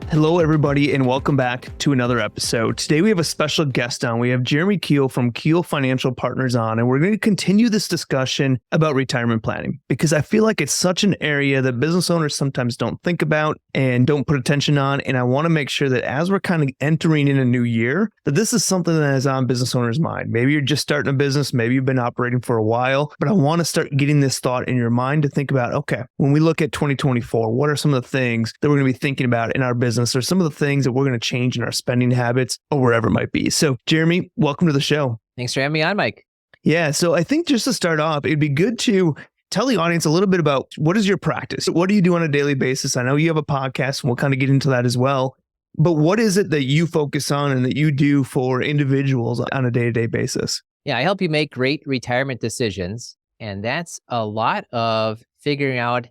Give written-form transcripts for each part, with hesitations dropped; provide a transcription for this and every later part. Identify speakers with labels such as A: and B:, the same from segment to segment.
A: Hello, everybody, and welcome back to another episode. Today, we have a special guest on. We have Jeremy Keil from Keil Financial Partners on, and we're going to continue this discussion about retirement planning because I feel like it's such an area that business owners sometimes don't think about and don't put attention on. And I want to make sure that as we're kind of entering in a new year, that this is something that is on business owners' mind. Maybe you're just starting a business, maybe you've been operating for a while, but I want to start getting this thought in your mind to think about, okay, when we look at 2024, what are some of the things that we're going to be thinking about in our business, or some of the things that we're going to change in our spending habits or wherever it might be. So, Jeremy, welcome to the show.
B: Thanks for having me on, Mike.
A: Yeah. So I think just to start off, it'd be good to tell the audience a little bit about what is your practice? What do you do on a daily basis? I know you have a podcast and we'll kind of get into that as well. But what is it that you focus on and that you do for individuals on a day-to-day basis?
B: Yeah, I help you make great retirement decisions. And that's a lot of figuring out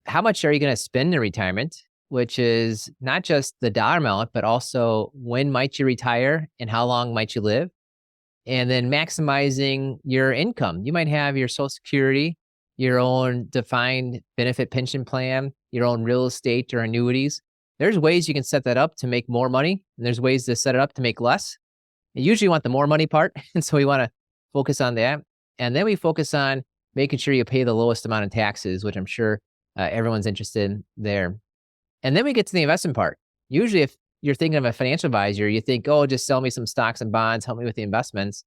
B: how much are you going to spend in retirement, which is not just the dollar amount, but also when might you retire and how long might you live? And then maximizing your income. You might have your Social Security, your own defined benefit pension plan, your own real estate or annuities. There's ways you can set that up to make more money, and there's ways to set it up to make less. You usually want the more money part, and so we want to focus on that. And then we focus on making sure you pay the lowest amount of taxes, which I'm sure everyone's interested in there. And then we get to the investment part. Usually, if you're thinking of a financial advisor, you think, oh, just sell me some stocks and bonds, help me with the investments.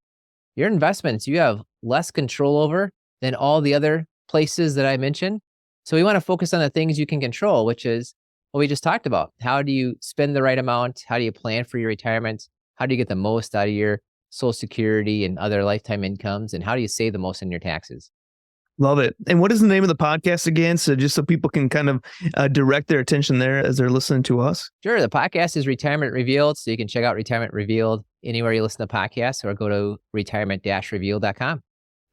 B: Your investments, you have less control over than all the other places that I mentioned. So we want to focus on the things you can control, which is what we just talked about. How do you spend the right amount? How do you plan for your retirement? How do you get the most out of your Social Security and other lifetime incomes? And how do you save the most in your taxes?
A: Love it. And what is the name of the podcast again? So just so people can kind of direct their attention there as they're listening to us.
B: Sure. The podcast is Retirement Revealed. So you can check out Retirement Revealed anywhere you listen to podcasts, or go to retirement-revealed.com.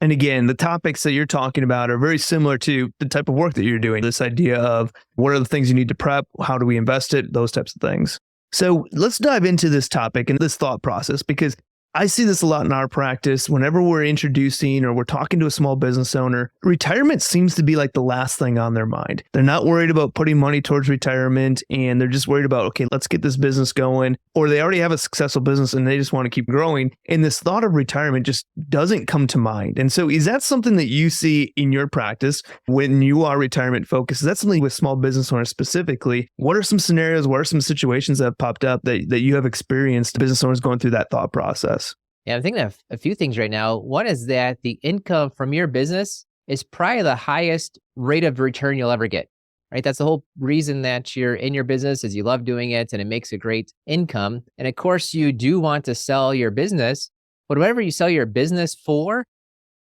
A: And again, the topics that you're talking about are very similar to the type of work that you're doing. This idea of what are the things you need to prep? How do we invest it? Those types of things. So let's dive into this topic and this thought process, because I see this a lot in our practice. Whenever we're introducing or we're talking to a small business owner, retirement seems to be like the last thing on their mind. They're not worried about putting money towards retirement, and they're just worried about, okay, let's get this business going. Or they already have a successful business and they just want to keep growing. And this thought of retirement just doesn't come to mind. And so is that something that you see in your practice when you are retirement focused? Is that something with small business owners specifically? What are some scenarios, what are some situations that have popped up that you have experienced business owners going through that thought process?
B: Yeah, I'm thinking of a few things right now. One is that the income from your business is probably the highest rate of return you'll ever get, right? That's the whole reason that you're in your business, is you love doing it and it makes a great income. And of course, you do want to sell your business, but whatever you sell your business for,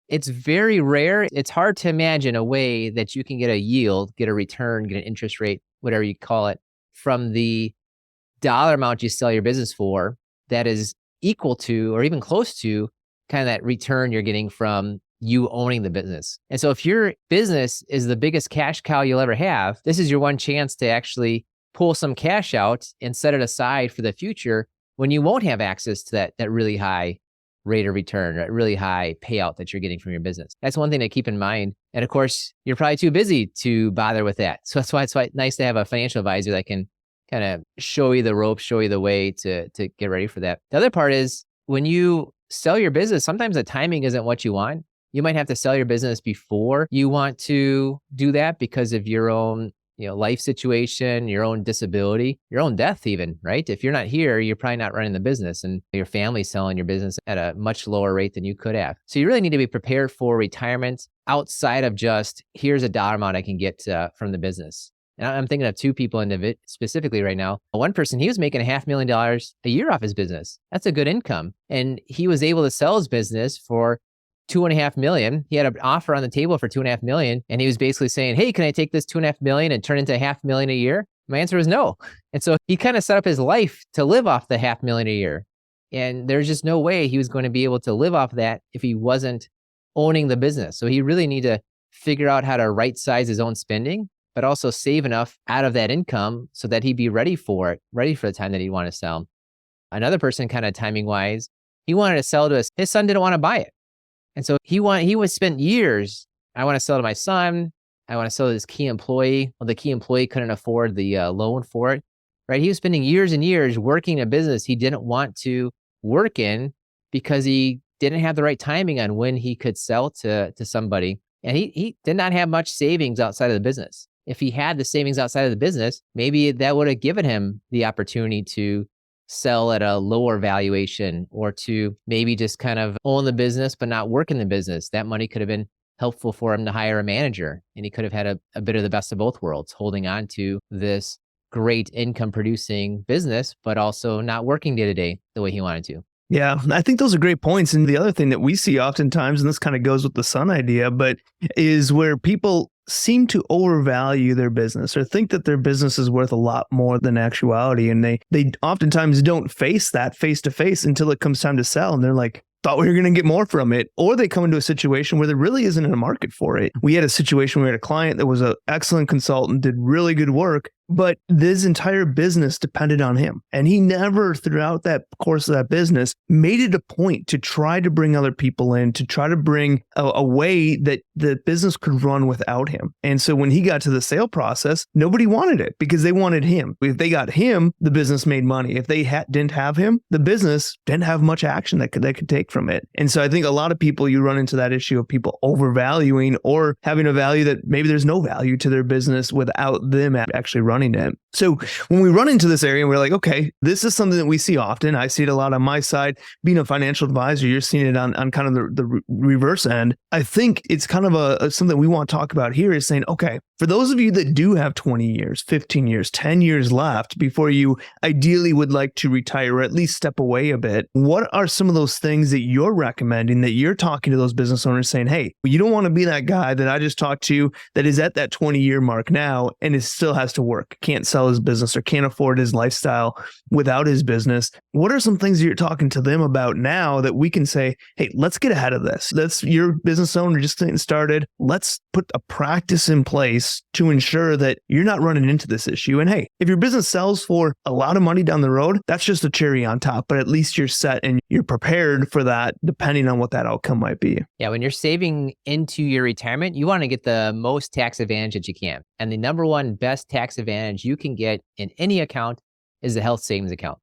B: it's very rare. It's hard to imagine a way that you can get a yield, get a return, get an interest rate, whatever you call it, from the dollar amount you sell your business for that is equal to or even close to kind of that return you're getting from you owning the business. And so if your business is the biggest cash cow you'll ever have, this is your one chance to actually pull some cash out and set it aside for the future when you won't have access to that really high rate of return, that really high payout that you're getting from your business. That's one thing to keep in mind. And of course, you're probably too busy to bother with that. So that's why it's nice to have a financial advisor that can kind of show you the ropes, show you the way to get ready for that. The other part is when you sell your business, sometimes the timing isn't what you want. You might have to sell your business before you want to do that because of your own, life situation, your own disability, your own death even, right? If you're not here, you're probably not running the business, and your family's selling your business at a much lower rate than you could have. So you really need to be prepared for retirement outside of just, here's a dollar amount I can get from the business. And I'm thinking of two people specifically right now. One person, he was making $500,000 a year off his business. That's a good income. And he was able to sell his business for $2.5 million. He had an offer on the table for $2.5 million. And he was basically saying, hey, can I take this $2.5 million and turn it into $500,000 a year? My answer was no. And so he kind of set up his life to live off the $500,000 a year. And there's just no way he was going to be able to live off that if he wasn't owning the business. So he really needed to figure out how to right size his own spending, but also save enough out of that income so that he'd be ready for the time that he'd want to sell. Another person, kind of timing wise, he wanted to sell to his son didn't want to buy it. And so he would spend years, I want to sell to my son, I want to sell to this key employee. Well, the key employee couldn't afford the loan for it. right? He was spending years and years working a business he didn't want to work in because he didn't have the right timing on when he could sell to somebody. And he did not have much savings outside of the business. If he had the savings outside of the business, maybe that would have given him the opportunity to sell at a lower valuation, or to maybe just kind of own the business but not work in the business. That money could have been helpful for him to hire a manager, and he could have had a bit of the best of both worlds, holding on to this great income producing business, but also not working day to day the way he wanted to.
A: Yeah, I think those are great points. And the other thing that we see oftentimes, and this kind of goes with the sun idea, but is where people seem to overvalue their business or think that their business is worth a lot more than actuality. And they oftentimes don't face that face to face until it comes time to sell. And they're like, thought we were going to get more from it. Or they come into a situation where there really isn't a market for it. We had a situation where we had a client that was an excellent consultant, did really good work, but this entire business depended on him. And he never, throughout that course of that business, made it a point to try to bring other people in, to try to bring a way that the business could run without him. And so when he got to the sale process, nobody wanted it because they wanted him. If they got him, the business made money. If they didn't have him, the business didn't have much action that could take from it. And so I think a lot of people, you run into that issue of people overvaluing or having a value that maybe there's no value to their business without them actually running it. So when we run into this area, we're like, okay, this is something that we see often. I see it a lot on my side. Being a financial advisor, you're seeing it on kind of the reverse end. I think it's kind of something we want to talk about here is saying, okay, for those of you that do have 20 years, 15 years, 10 years left before you ideally would like to retire or at least step away a bit, what are some of those things that you're recommending, that you're talking to those business owners saying, hey, you don't want to be that guy that I just talked to that is at that 20-year mark now and it still has to work, can't sell his business or can't afford his lifestyle without his business. What are some things that you're talking to them about now that we can say, hey, let's get ahead of this. That's your business owner just getting started. Let's put a practice in place to ensure that you're not running into this issue. And hey, if your business sells for a lot of money down the road, that's just a cherry on top, but at least you're set and you're prepared for that depending on what that outcome might be.
B: Yeah, when you're saving into your retirement, you want to get the most tax advantage that you can. And the number one best tax advantage you can get in any account is the health savings account.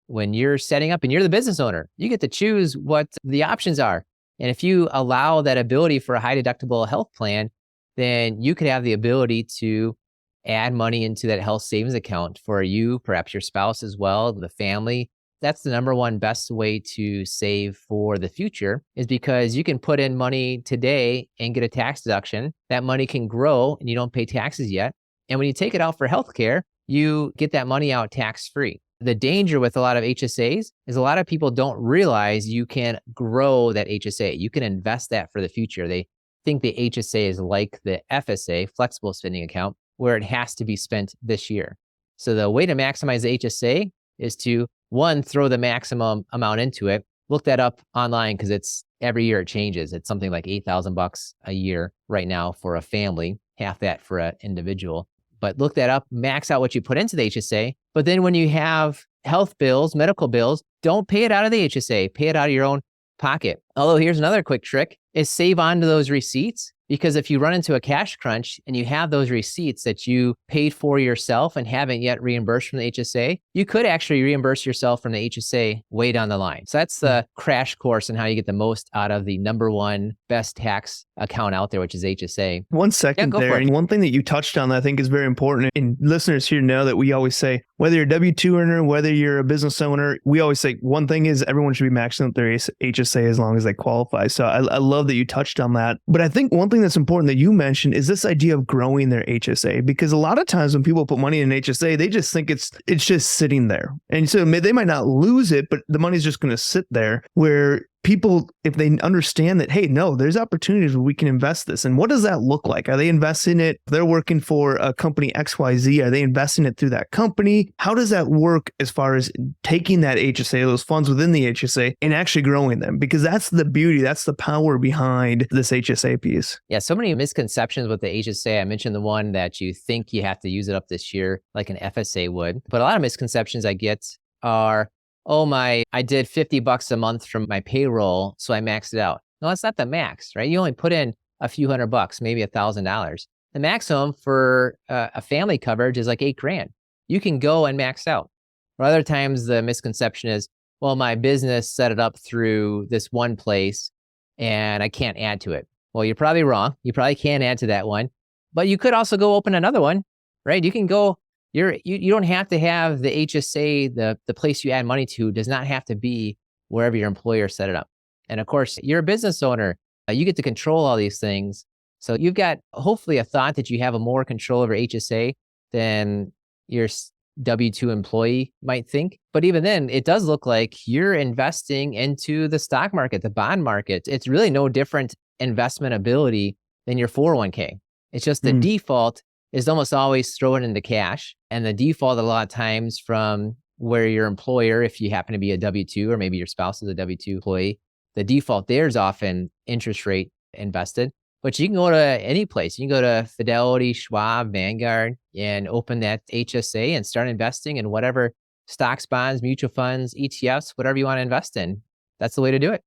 B: When you're setting up and you're the business owner, you get to choose what the options are. And if you allow that ability for a high deductible health plan, then you could have the ability to add money into that health savings account for you, perhaps your spouse as well, the family. That's the number one best way to save for the future, is because you can put in money today and get a tax deduction. That money can grow and you don't pay taxes yet. And when you take it out for healthcare, you get that money out tax-free. The danger with a lot of HSAs is a lot of people don't realize you can grow that HSA. You can invest that for the future. They think the HSA is like the FSA, flexible spending account, where it has to be spent this year. So the way to maximize the HSA is to, one, throw the maximum amount into it. Look that up online because it's every year it changes. It's something like $8,000 a year right now for a family, half that for an individual. But look that up, max out what you put into the HSA. But then when you have health bills, medical bills, don't pay it out of the HSA, pay it out of your own pocket. Although here's another quick trick, is save on to those receipts. Because if you run into a cash crunch and you have those receipts that you paid for yourself and haven't yet reimbursed from the HSA, you could actually reimburse yourself from the HSA way down the line. So that's the crash course on how you get the most out of the number one best tax account out there, which is HSA.
A: 1 second there. And one thing that you touched on that I think is very important, and listeners here know that we always say, whether you're a W-2 earner, whether you're a business owner, we always say one thing is everyone should be maxing out their HSA as long as they qualify. So I love that you touched on that. But I think one thing that's important that you mentioned is this idea of growing their HSA, because a lot of times when people put money in an HSA, they just think it's just sitting there. And so they might not lose it, but the money's just going to sit there, where people, if they understand that, hey, no, there's opportunities where we can invest this. And what does that look like? Are they investing it? If they're working for a company XYZ, are they investing it through that company? How does that work as far as taking that HSA, those funds within the HSA, and actually growing them? Because that's the beauty, that's the power behind this HSA piece.
B: Yeah, so many misconceptions with the HSA. I mentioned the one that you think you have to use it up this year like an FSA would. But a lot of misconceptions I get are, I did $50 a month from my payroll, so I maxed it out. No, that's not the max, right? You only put in a few $100, maybe $1,000. The maximum for a family coverage is like $8,000. you can go and max out. Or other times the misconception is, well, my business set it up through this one place and I can't add to it. Well, you're probably wrong. You probably can't add to that one, but you could also go open another one, right? You can go, you don't have to have the HSA, the place you add money to does not have to be wherever your employer set it up. And of course, you're a business owner. You get to control all these things. So you've got hopefully a thought that you have a more control over HSA than your W-2 employee might think. But even then, it does look like you're investing into the stock market, the bond market. It's really no different investment ability than your 401k. It's just the default is almost always throw it into cash. And the default a lot of times from where your employer, if you happen to be a W-2 or maybe your spouse is a W-2 employee, the default there is often interest rate invested. But you can go to any place. You can go to Fidelity, Schwab, Vanguard, and open that HSA and start investing in whatever stocks, bonds, mutual funds, ETFs, whatever you want to invest in. That's the way to do it.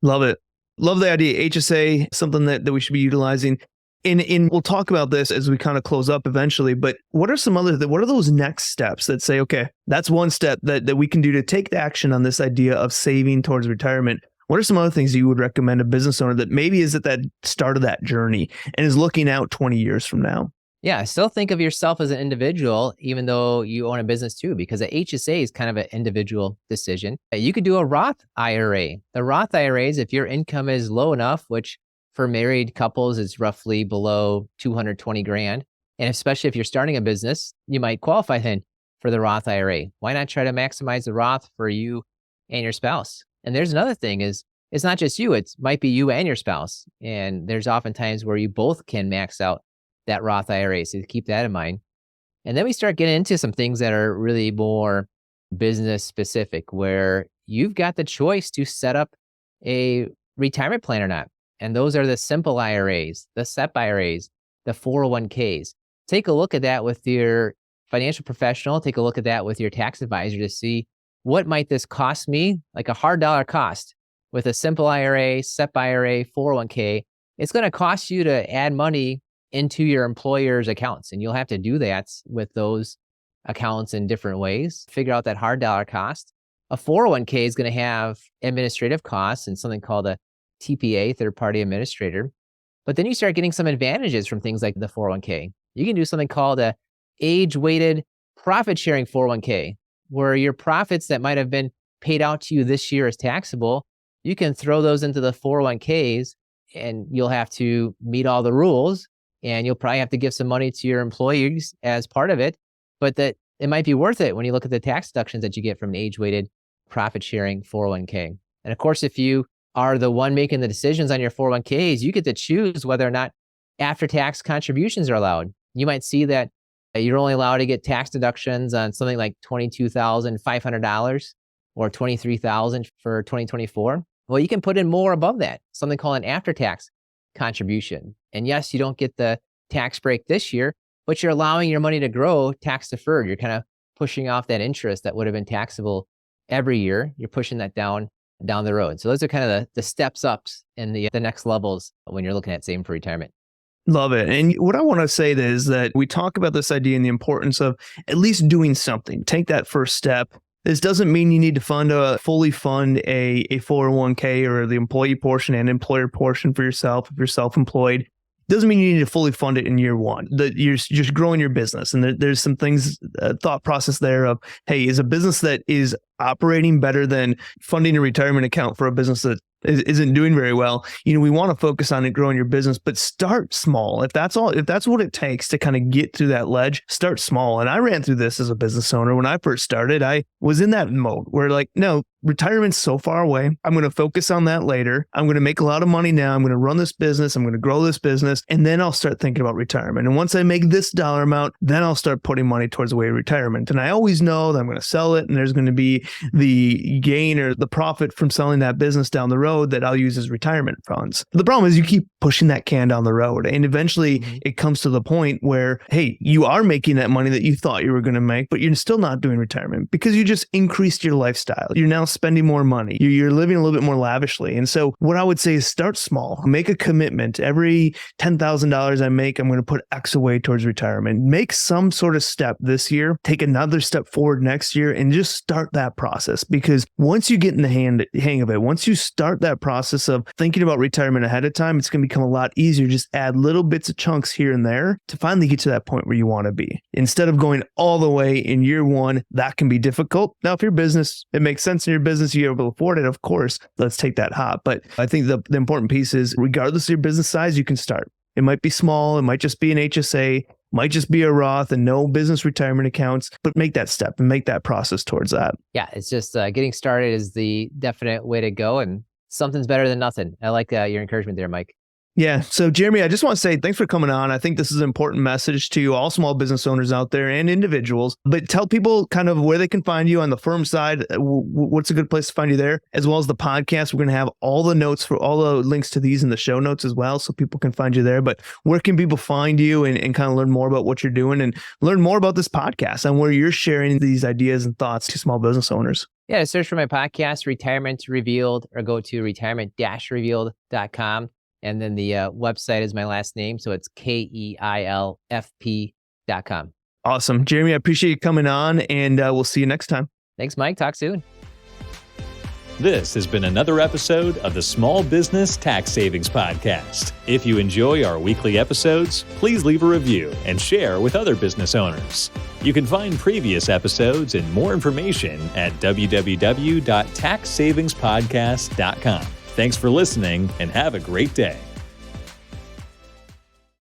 A: Love it. Love the idea. HSA, something that we should be utilizing. And we'll talk about this as we kind of close up eventually, but what are those next steps that say, okay, that's one step that we can do to take the action on this idea of saving towards retirement? What are some other things you would recommend a business owner that maybe is at that start of that journey and is looking out 20 years from now?
B: Yeah, still think of yourself as an individual, even though you own a business too, because the HSA is kind of an individual decision. You could do a Roth IRA. The Roth IRAs, if your income is low enough, which for married couples is roughly below 220 grand, and especially if you're starting a business, you might qualify then for the Roth IRA. Why not try to maximize the Roth for you and your spouse? And there's another thing is, it's not just you, it might be you and your spouse. And there's often times where you both can max out that Roth IRA. So keep that in mind. And then we start getting into some things that are really more business specific, where you've got the choice to set up a retirement plan or not. And those are the simple IRAs, the SEP IRAs, the 401ks. Take a look at that with your financial professional. Take a look at that with your tax advisor to see what might this cost me, like a hard dollar cost. With a simple IRA, SEP IRA, 401k, it's going to cost you to add money into your employer's accounts. And you'll have to do that with those accounts in different ways. Figure out that hard dollar cost. A 401k is going to have administrative costs and something called a TPA, third-party administrator. But then you start getting some advantages from things like the 401k. You can do something called a age-weighted profit-sharing 401k, where your profits that might have been paid out to you this year as taxable, you can throw those into the 401ks and you'll have to meet all the rules and you'll probably have to give some money to your employees as part of it, but that it might be worth it when you look at the tax deductions that you get from an age-weighted profit-sharing 401k. And of course, if you are the one making the decisions on your 401ks, you get to choose whether or not after-tax contributions are allowed. You might see that you're only allowed to get tax deductions on something like $22,500 or $23,000 for 2024. Well, you can put in more above that, something called an after-tax contribution. And yes, you don't get the tax break this year, but you're allowing your money to grow tax deferred. You're kind of pushing off that interest that would have been taxable every year. You're pushing that down the road. So those are kind of the steps ups and the next levels when you're looking at saving for retirement.
A: Love it. And what I want to say is that we talk about this idea and the importance of at least doing something. Take that first step. This doesn't mean you need to fully fund a 401k or the employee portion and employer portion for yourself if you're self-employed. Doesn't mean you need to fully fund it in year one. That you're just growing your business. And there's some things, thought process there of, hey, is a business that is operating better than funding a retirement account for a business that isn't doing very well? We want to focus on it, growing your business, but start small. If that's what it takes to kind of get through that ledge, start small. And I ran through this as a business owner. When I first started, I was in that mode where no, retirement's so far away. I'm going to focus on that later. I'm going to make a lot of money now. I'm going to run this business. I'm going to grow this business. And then I'll start thinking about retirement. And once I make this dollar amount, then I'll start putting money towards the way of retirement. And I always know that I'm going to sell it and there's going to be the gain or the profit from selling that business down the road that I'll use as retirement funds. The problem is you keep pushing that can down the road. And eventually it comes to the point where, hey, you are making that money that you thought you were going to make, but you're still not doing retirement because you just increased your lifestyle. You're now spending more money. You're living a little bit more lavishly. And so what I would say is start small. Make a commitment. Every $10,000 I make, I'm going to put X away towards retirement. Make some sort of step this year. Take another step forward next year and just start that process. Because once you get in the hang of it, once you start that process of thinking about retirement ahead of time, it's going to become a lot easier. Just add little bits of chunks here and there to finally get to that point where you want to be. Instead of going all the way in year one, that can be difficult. Now, if your business, it makes sense in your business, you're able to afford it, of course, let's take that hop. But I think the important piece is regardless of your business size, you can start. It might be small. It might just be an HSA, might just be a Roth and no business retirement accounts, but make that step and make that process towards that.
B: Yeah, it's just getting started is the definite way to go, and something's better than nothing. I like your encouragement there, Mike.
A: Yeah. So Jeremy, I just want to say thanks for coming on. I think this is an important message to all small business owners out there and individuals, but tell people kind of where they can find you on the firm side. What's a good place to find you there, as well as the podcast. We're going to have all the notes for all the links to these in the show notes as well, so people can find you there. But where can people find you and kind of learn more about what you're doing and learn more about this podcast and where you're sharing these ideas and thoughts to small business owners?
B: Yeah, search for my podcast, Retirement Revealed, or go to retirement-revealed.com. And then the website is my last name. So it's keilfp.com.
A: Awesome. Jeremy, I appreciate you coming on, and we'll see you next time.
B: Thanks, Mike. Talk soon.
C: This has been another episode of the Small Business Tax Savings Podcast. If you enjoy our weekly episodes, please leave a review and share with other business owners. You can find previous episodes and more information at www.taxsavingspodcast.com. Thanks for listening and have a great day.